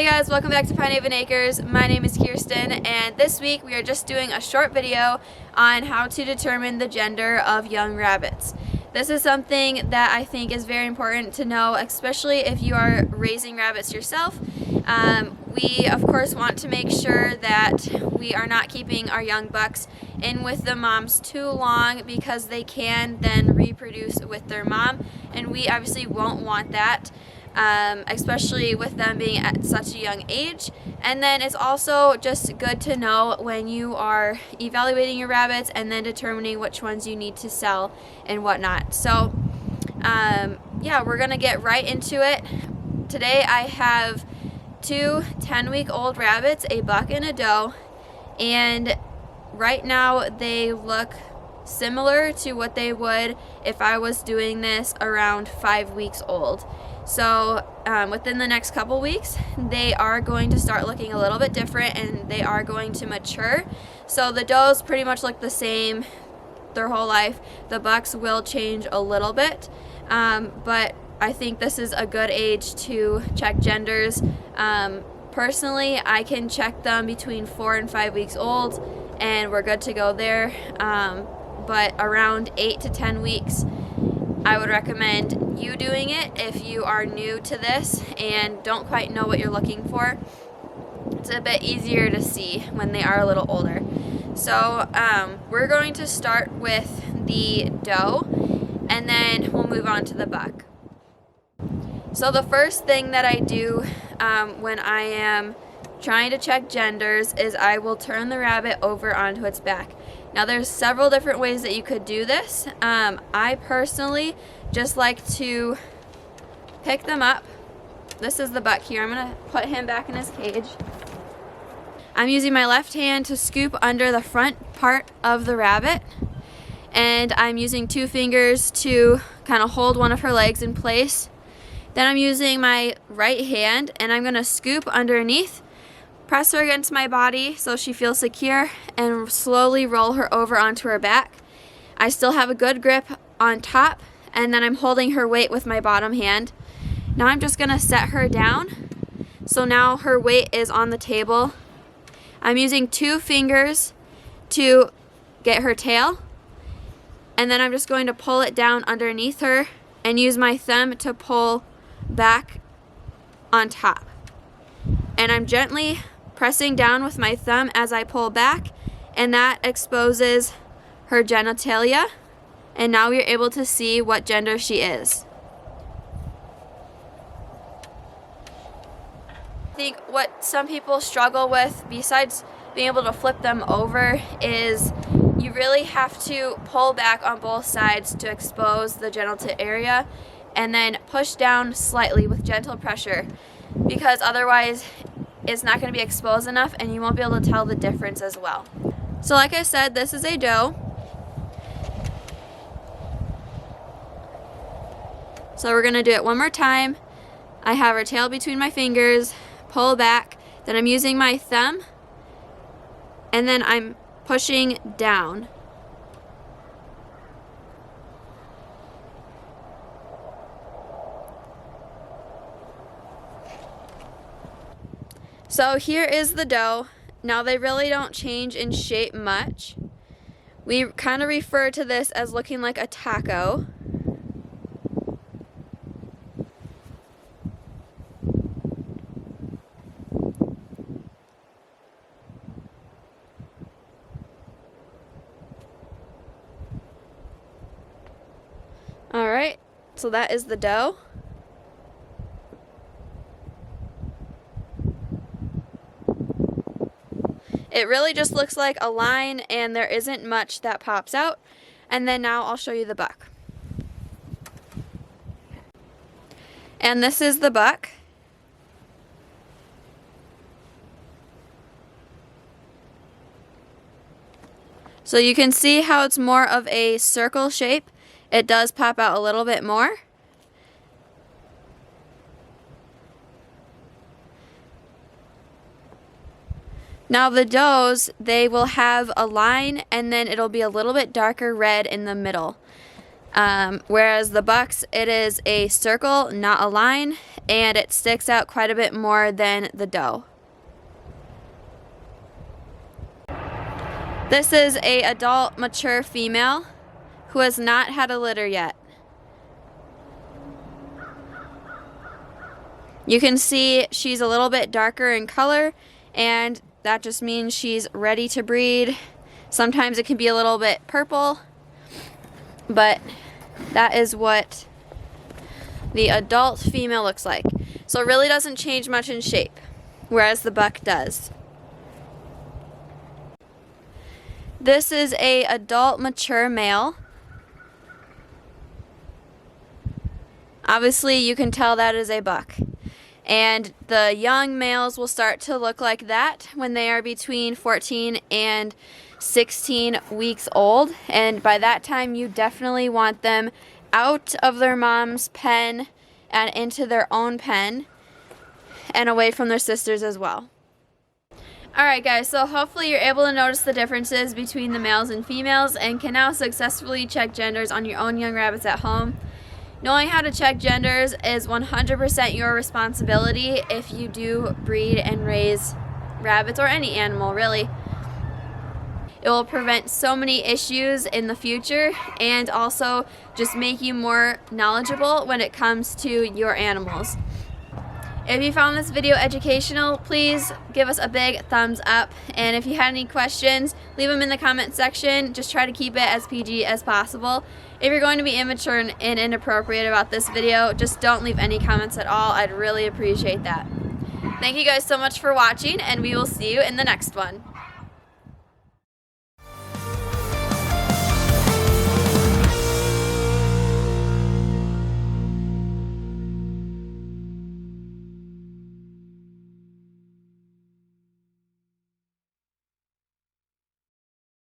Hey guys, welcome back to Pinehaven Acres. My name is Kirsten, and this week we are just doing a short video on how to determine the gender of young rabbits. This is something that I think is very important to know, especially if you are raising rabbits yourself. We of course want to make sure that we are not keeping our young bucks in with the moms too long, because they can then reproduce with their mom, and we obviously won't want that. Especially with them being at such a young age. And then it's also just good to know when you are evaluating your rabbits and then determining which ones you need to sell and whatnot. So yeah, we're gonna get right into it. Today I have two 10-week-old rabbits, a buck and a doe, and right now they look similar to what they would if I was doing this around 5 weeks old. So within the next couple weeks, they are going to start looking a little bit different, and they are going to mature. So the does pretty much look the same their whole life. The bucks will change a little bit, but I think this is a good age to check genders. Personally, I can check them between 4 and 5 weeks old, and we're good to go there. But around 8 to 10 weeks, I would recommend you doing it if you are new to this and don't quite know what you're looking for. It's a bit easier to see when they are a little older. So we're going to start with the doe, and then we'll move on to the buck. So the first thing that I do when I am trying to check genders is I will turn the rabbit over onto its back. Now there's several different ways that you could do this. I personally just like to pick them up. This is the buck here. I'm gonna put him back in his cage. I'm using my left hand to scoop under the front part of the rabbit, and I'm using 2 fingers to kind of hold one of her legs in place. Then I'm using my right hand and I'm gonna scoop underneath, press her against my body so she feels secure, and slowly roll her over onto her back. I still have a good grip on top, and then I'm holding her weight with my bottom hand. Now I'm just gonna set her down. So now her weight is on the table. I'm using 2 fingers to get her tail, and then I'm just going to pull it down underneath her and use my thumb to pull back on top. And I'm gently pressing down with my thumb as I pull back, and that exposes her genitalia, and now we're able to see what gender she is. I think what some people struggle with, besides being able to flip them over, is you really have to pull back on both sides to expose the genital area, and then push down slightly with gentle pressure, because otherwise it's not going to be exposed enough and you won't be able to tell the difference as well. So like I said, this is a doe. So we're going to do it one more time. I have her tail between my fingers, pull back, then I'm using my thumb, and then I'm pushing down. So here is the doe. Now they really don't change in shape much. We kind of refer to this as looking like a taco. Alright, so that is the doe. It really just looks like a line, and there isn't much that pops out. And then now I'll show you the buck. And this is the buck. So you can see how it's more of a circle shape. It does pop out a little bit more. Now the does, they will have a line, and then it'll be a little bit darker red in the middle. Whereas the bucks, it is a circle, not a line, and it sticks out quite a bit more than the doe. This is a adult mature female who has not had a litter yet. You can see she's a little bit darker in color, and that just means she's ready to breed. Sometimes it can be a little bit purple, but that is what the adult female looks like. So it really doesn't change much in shape, whereas the buck does. This is a adult mature male. Obviously you can tell that is a buck. And the young males will start to look like that when they are between 14 and 16 weeks old. And by that time, you definitely want them out of their mom's pen and into their own pen and away from their sisters as well. Alright guys, so hopefully you're able to notice the differences between the males and females and can now successfully check genders on your own young rabbits at home. Knowing how to check genders is 100% your responsibility if you do breed and raise rabbits or any animal really. It will prevent so many issues in the future and also just make you more knowledgeable when it comes to your animals. If you found this video educational, please give us a big thumbs up, and if you had any questions, leave them in the comment section. Just try to keep it as PG as possible. If you're going to be immature and inappropriate about this video, just don't leave any comments at all. I'd really appreciate that. Thank you guys so much for watching, and we will see you in the next one.